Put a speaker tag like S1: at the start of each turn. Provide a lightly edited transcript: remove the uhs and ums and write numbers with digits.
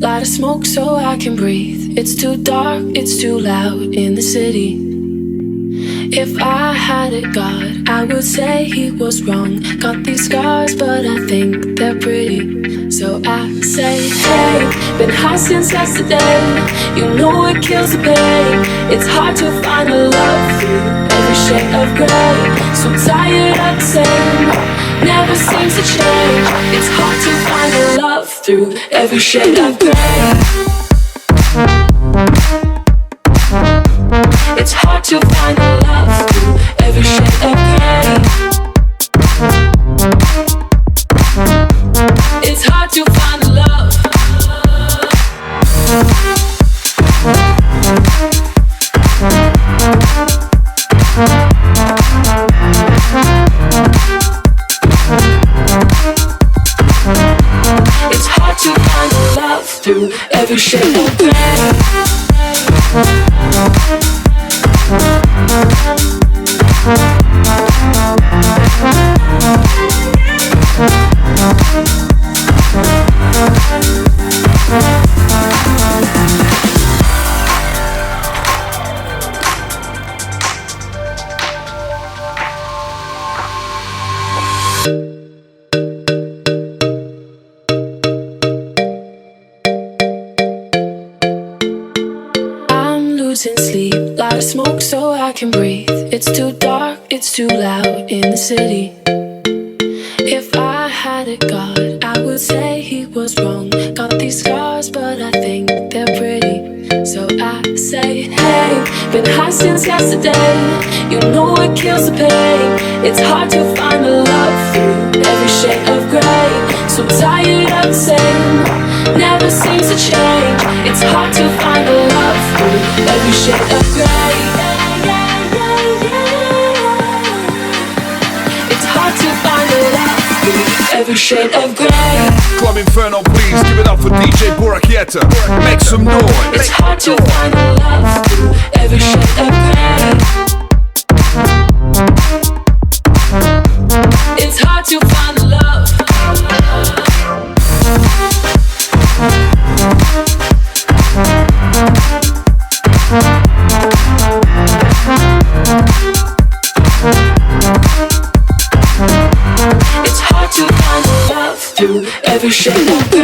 S1: light a smoke so I can breathe. It's too dark, it's too loud in the city. If I had a god, I would say he was wrong. Got these scars, but I think they're pretty. So I say, hey, been high since yesterday. You know it kills the pain. It's hard to find a love through every shade of grey. So tired of the same, never seems to change. It's hard to find a love through every shade of grey. It's hard to find a love through every shade of grey. It's hard to find a love. It's hard to find a love through every shade of grey. Losing sleep, light a smoke so I can breathe. It's too dark, it's too loud in the city. If I had a god, I would say he was wrong. Got these scars, but I think they're pretty. So I say, hey, been high since yesterday. You know it kills the pain. It's hard to find a love through every shade of grey. So tired of the same, never seems to change. It's hard to find a love through every shade of grey. It's hard to find a love through every shade of grey.
S2: Club Inferno, please give it up for DJ Burakieta. Make some noise.
S1: It's hard to find a love through every shade of grey. It's hard to find a love. It's hard to find a love through every shade of grey.